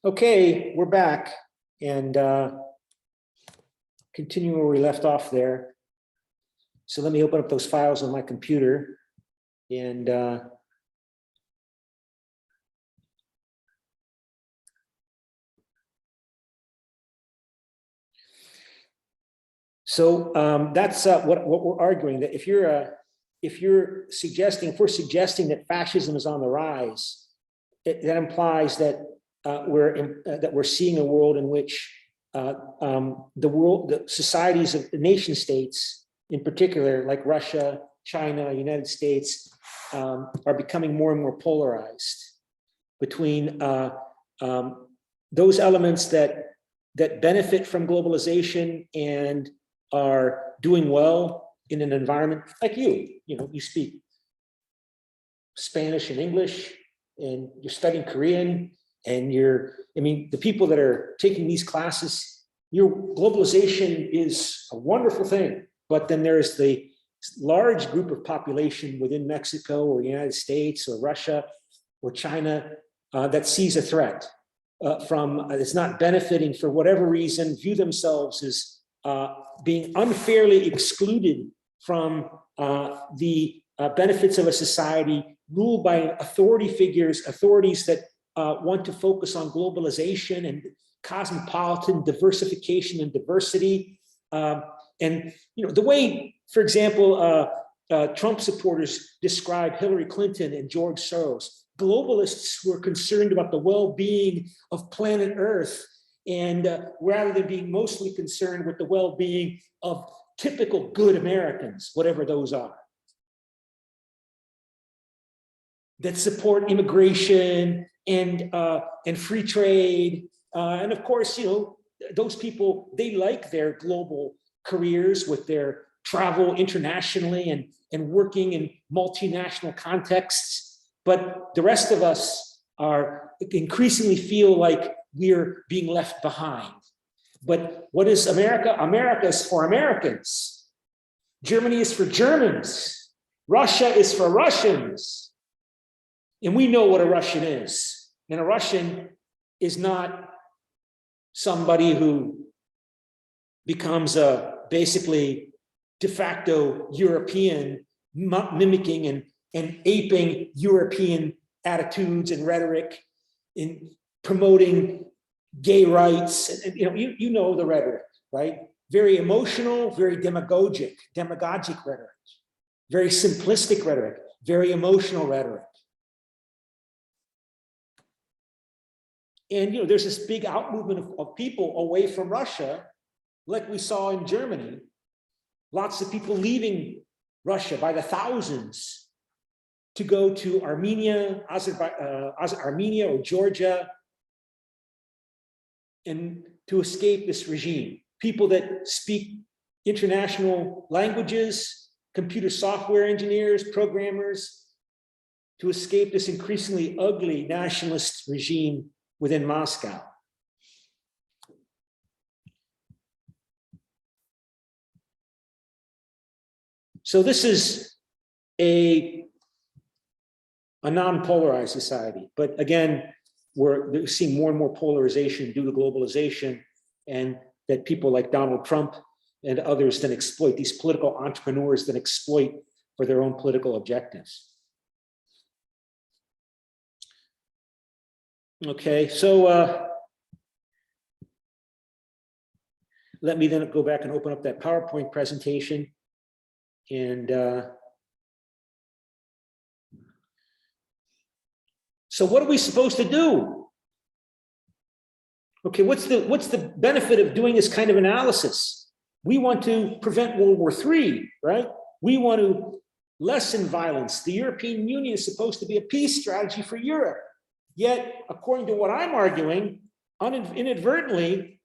Okay, we're back and continue where we left off there. So let me open up those files on my computer and that's what we're arguing, that if we're suggesting that fascism is on the rise, that implies that we're seeing a world in which the societies of the nation states, in particular, like Russia, China, United States, are becoming more and more polarized between those elements that benefit from globalization and are doing well in an environment like you speak Spanish and English, and you're studying Korean, and the people that are taking these classes, your globalization is a wonderful thing. But then there's the large group of population within Mexico or the United States or Russia or China that sees a threat from, it's not benefiting for whatever reason, view themselves as being unfairly excluded from the benefits of a society ruled by authorities that want to focus on globalization and cosmopolitan diversification and diversity. And the way, for example, Trump supporters describe Hillary Clinton and George Soros, globalists who are concerned about the well-being of planet Earth, and rather than being mostly concerned with the well-being of typical good Americans, whatever those are, that support immigration and free trade. And of course, those people, they like their global careers with their travel internationally and working in multinational contexts. But the rest of us are increasingly feel like we're being left behind. But what is America? America is for Americans. Germany is for Germans. Russia is for Russians. And we know what a Russian is. And a Russian is not somebody who becomes a basically de facto European, mimicking and aping European attitudes and rhetoric in promoting gay rights. And you know the rhetoric, right? Very emotional, very demagogic rhetoric, very simplistic rhetoric, very emotional rhetoric. And there's this big out movement of people away from Russia, like we saw in Germany. Lots of people leaving Russia by the thousands to go to Armenia, Armenia or Georgia, and to escape this regime. People that speak international languages, computer software engineers, programmers, to escape this increasingly ugly nationalist regime within Moscow. So this is a non-polarized society, but again, we're seeing more and more polarization due to globalization, and that people like Donald Trump and others then exploit, these political entrepreneurs that exploit for their own political objectives. Okay, so let me then go back and open up that PowerPoint presentation. And so what are we supposed to do? Okay, what's the benefit of doing this kind of analysis? We want to prevent World War III, right? We want to lessen violence. The European Union is supposed to be a peace strategy for Europe. Yet, according to what I'm arguing, inadvertently,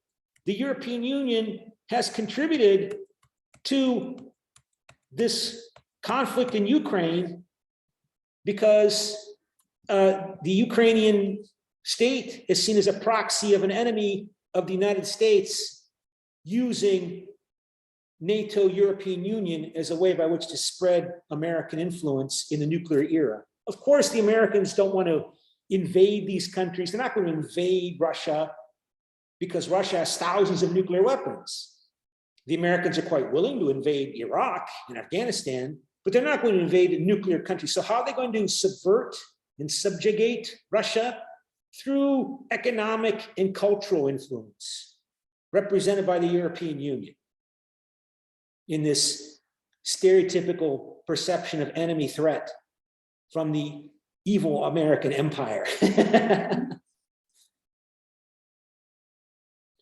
the European Union has contributed to this conflict in Ukraine because the Ukrainian state is seen as a proxy of an enemy of the United States, using NATO, European Union as a way by which to spread American influence in the nuclear era. Of course, the Americans don't want to invade these countries. They're not going to invade Russia because Russia has thousands of nuclear weapons. The Americans are quite willing to invade Iraq and Afghanistan, but they're not going to invade a nuclear country. So how are they going to subvert and subjugate Russia? Through economic and cultural influence, represented by the European Union in this stereotypical perception of enemy threat from the evil American empire.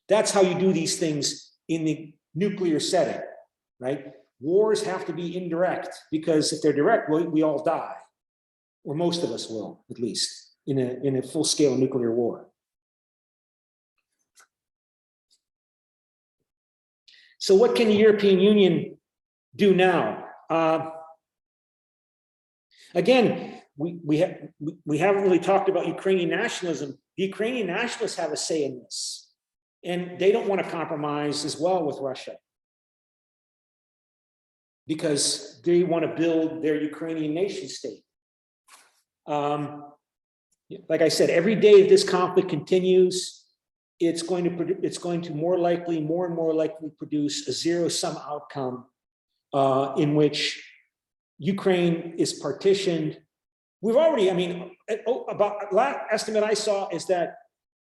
That's how you do these things in the nuclear setting, right? Wars have to be indirect, because if they're direct, we all die, or most of us will, at least, in a full-scale nuclear war. So what can the European Union do now? Again, we haven't really talked about Ukrainian nationalism. The Ukrainian nationalists have a say in this, and they don't want to compromise as well with Russia, because they want to build their Ukrainian nation state. Like I said, every day that this conflict continues, it's going to more and more likely produce a zero-sum outcome in which Ukraine is partitioned. We've already, I mean, about last estimate I saw is that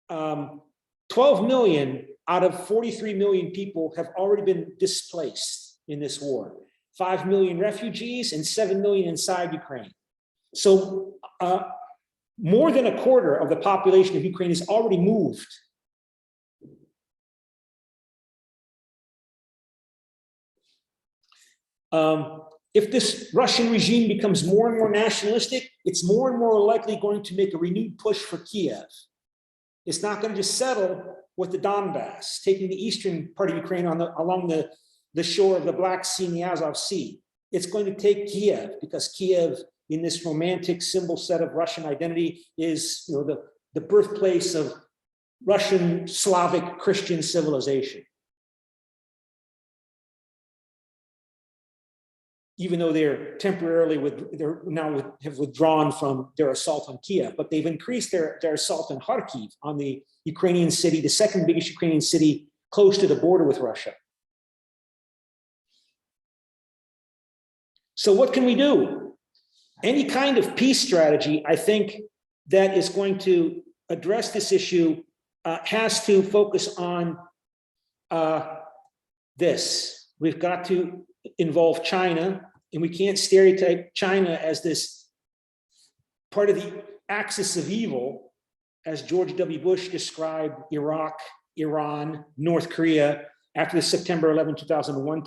12 million out of 43 million people have already been displaced in this war. 5 million refugees and 7 million inside Ukraine. So more than a quarter of the population of Ukraine is already moved. If this Russian regime becomes more and more nationalistic, it's more and more likely going to make a renewed push for Kiev. It's not going to just settle with the Donbass, taking the eastern part of Ukraine along the shore of the Black Sea and the Azov Sea. It's going to take Kiev, because Kiev, in this romantic symbol set of Russian identity, is, you know, the birthplace of Russian Slavic Christian civilization. Even though they're temporarily have withdrawn from their assault on Kiev, but they've increased their assault on Kharkiv, on the Ukrainian city, the second biggest Ukrainian city close to the border with Russia. So what can we do? Any kind of peace strategy, I think, that is going to address this issue has to focus on this. We've got to involve China, and we can't stereotype China as this part of the axis of evil, as George W. Bush described Iraq, Iran, North Korea after the September 11, 2001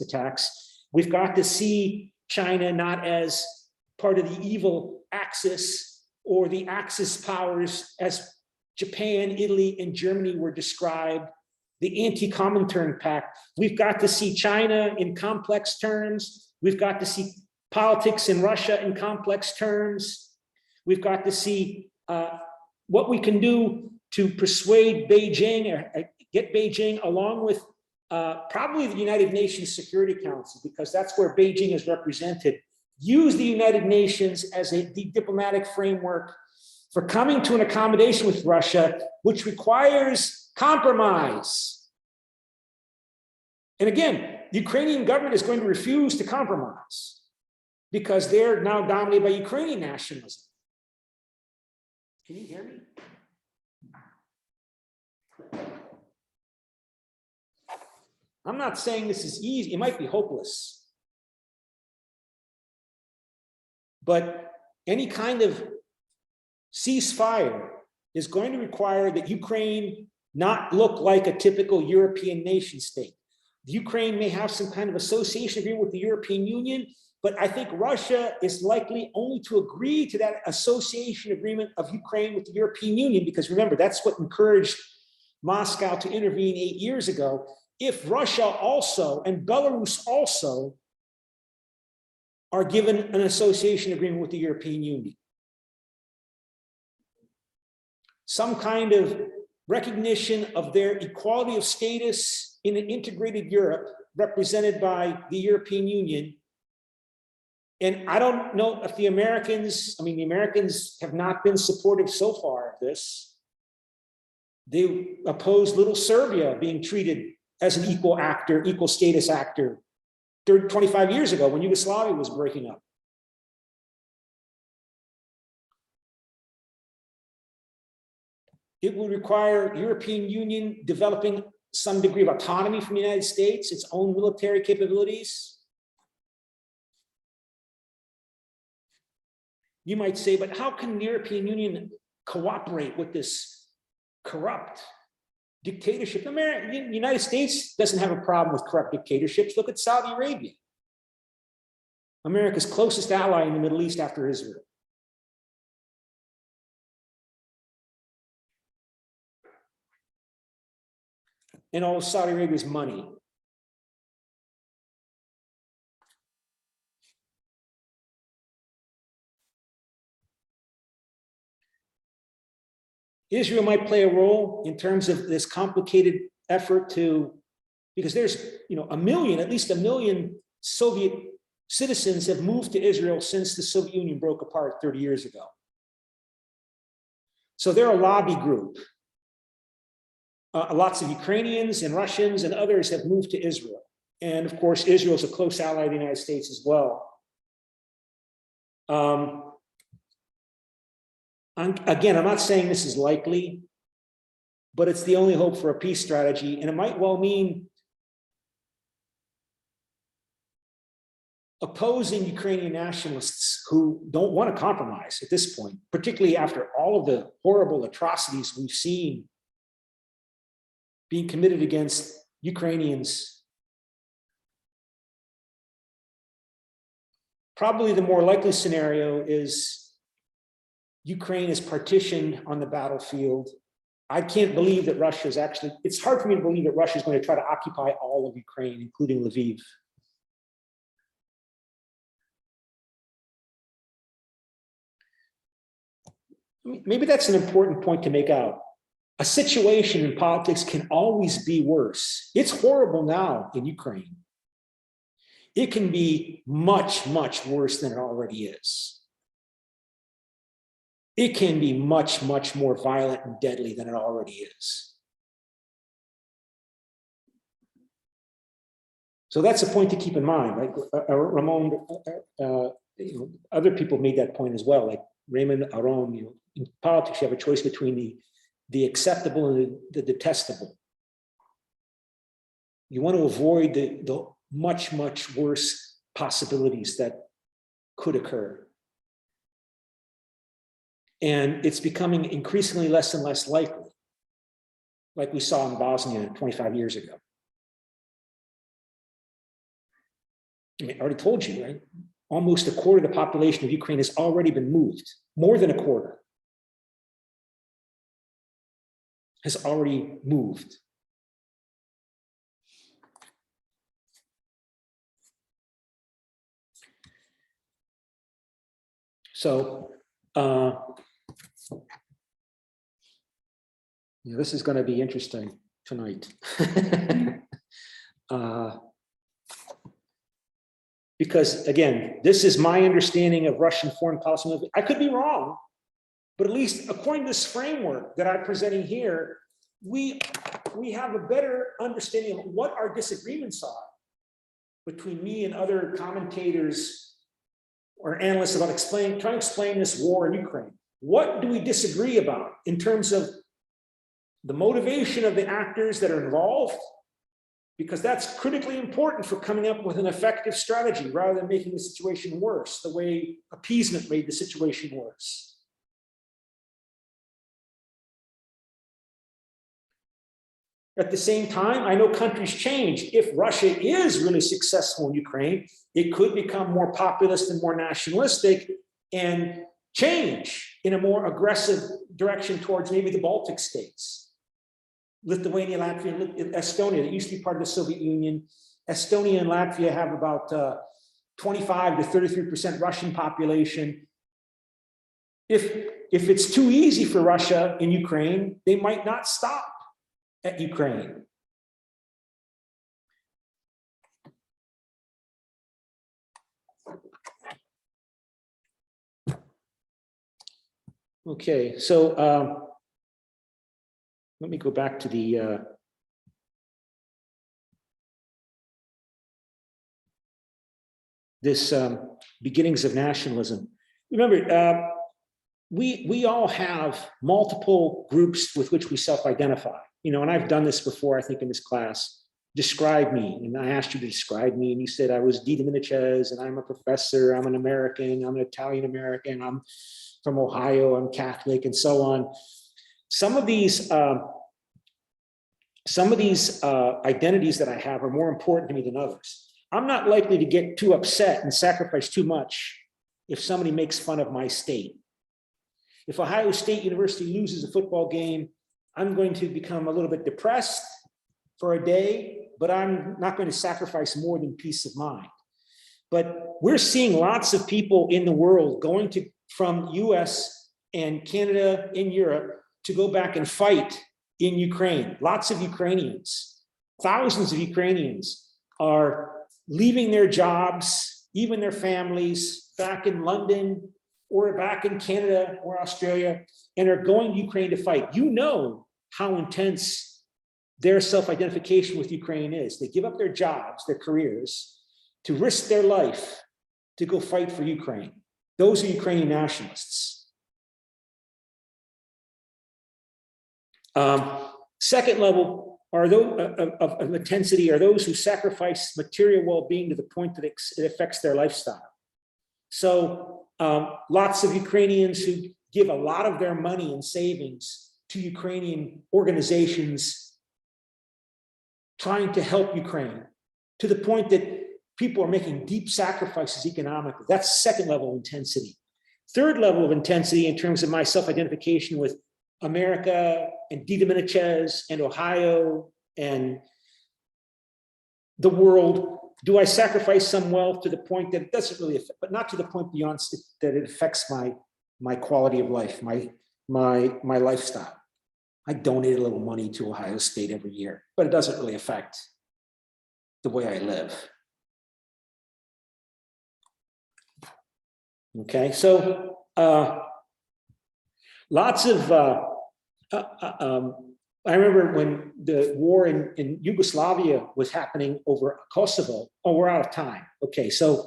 attacks. We've got to see China not as part of the evil axis, or the Axis powers as Japan, Italy, and Germany were described, the anti-Comintern Pact. We've got to see China in complex terms. We've got to see politics in Russia in complex terms. We've got to see what we can do to persuade Beijing, or get Beijing along with probably the United Nations Security Council, because that's where Beijing is represented. Use the United Nations as the diplomatic framework for coming to an accommodation with Russia, which requires compromise. And again, the Ukrainian government is going to refuse to compromise, because they're now dominated by Ukrainian nationalism. Can you hear me? I'm not saying this is easy. It might be hopeless. But any kind of ceasefire is going to require that Ukraine not look like a typical European nation state. Ukraine may have some kind of association agreement with the European Union, but I think Russia is likely only to agree to that association agreement of Ukraine with the European Union, because remember, that's what encouraged Moscow to intervene 8 years ago. If Russia also and Belarus also are given an association agreement with the European Union, some kind of recognition of their equality of status in an integrated Europe represented by the European Union, And I don't know if the Americans, the Americans have not been supportive so far of this. They opposed little Serbia being treated as an equal actor, equal status actor 25 years ago when Yugoslavia was breaking up. It would require European Union developing some degree of autonomy from the United States, its own military capabilities. You might say, but how can the European Union cooperate with this corrupt dictatorship? The United States doesn't have a problem with corrupt dictatorships. Look at Saudi Arabia, America's closest ally in the Middle East after Israel. And all of Saudi Arabia's money. Israel might play a role in terms of this complicated effort to, because there's at least a million Soviet citizens have moved to Israel since the Soviet Union broke apart 30 years ago. So they're a lobby group. Lots of Ukrainians and Russians and others have moved to Israel. And of course, Israel is a close ally of the United States as well. Again, I'm not saying this is likely, but it's the only hope for a peace strategy. And it might well mean opposing Ukrainian nationalists who don't want to compromise at this point, particularly after all of the horrible atrocities we've seen being committed against Ukrainians. Probably the more likely scenario is Ukraine is partitioned on the battlefield. I can't believe that Russia is actually, it's hard for me to believe that Russia is going to try to occupy all of Ukraine, including Lviv. Maybe that's an important point to make out. A situation in politics can always be worse. It's horrible now in Ukraine. It can be much, much worse than it already is. It can be much, much more violent and deadly than it already is. So that's a point to keep in mind, right? Ramon, other people made that point as well, like Raymond Aron. In politics, you have a choice between the acceptable and the detestable. You want to avoid the much, much worse possibilities that could occur. And it's becoming increasingly less and less likely, like we saw in Bosnia 25 years ago. I already told you, right? Almost a quarter of the population of Ukraine has already been moved, more than a quarter has already moved. So this is going to be interesting tonight. Because again, this is my understanding of Russian foreign policy movement. I could be wrong, but at least according to this framework that I'm presenting here, we have a better understanding of what our disagreements are between me and other commentators or analysts about trying to explain this war in Ukraine. What do we disagree about in terms of the motivation of the actors that are involved? Because that's critically important for coming up with an effective strategy rather than making the situation worse, the way appeasement made the situation worse. At the same time, I know countries change. If Russia is really successful in Ukraine, it could become more populist and more nationalistic and change in a more aggressive direction towards maybe the Baltic states. Lithuania, Latvia, Estonia, that used to be part of the Soviet Union. Estonia and Latvia have about 25 to 33% Russian population. If it's too easy for Russia in Ukraine, they might not stop at Ukraine. Okay, so let me go back to the this beginnings of nationalism. Remember, we all have multiple groups with which we self-identify. You know, and I've done this before, I think, in this class. Describe me, and I asked you to describe me, and you said I was D. Dominicez, and I'm a professor, I'm an American, I'm an Italian American, I'm from Ohio, I'm Catholic, and so on. Some of these identities that I have are more important to me than others. I'm not likely to get too upset and sacrifice too much if somebody makes fun of my state. If Ohio State University loses a football game, I'm going to become a little bit depressed for a day, but I'm not going to sacrifice more than peace of mind. But we're seeing lots of people in the world going to from US and Canada and Europe to go back and fight in Ukraine. Lots of Ukrainians, thousands of Ukrainians are leaving their jobs, even their families, back in London or back in Canada or Australia, and are going to Ukraine to fight. You know how intense their self-identification with Ukraine is. They give up their jobs, their careers, to risk their life to go fight for Ukraine. Those are Ukrainian nationalists. Second level are those of intensity are those who sacrifice material well-being to the point that it affects their lifestyle. So lots of Ukrainians who give a lot of their money and savings to Ukrainian organizations trying to help Ukraine, to the point that people are making deep sacrifices economically. That's second level of intensity. Third level of intensity in terms of my self-identification with America and D. Dominicez and Ohio and the world. Do I sacrifice some wealth to the point that it doesn't really affect, but not to the point beyond that it affects my quality of life, my lifestyle. I donate a little money to Ohio State every year, but it doesn't really affect the way I live. Okay, so lots of, I remember when the war in Yugoslavia was happening over Kosovo. Oh, we're out of time. Okay, so,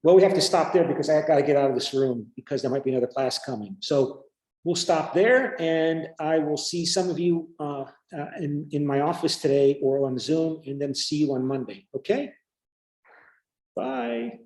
well, we have to stop there because I got to get out of this room because there might be another class coming. So we'll stop there, and I will see some of you in my office today or on Zoom, and then see you on Monday. Okay? Bye.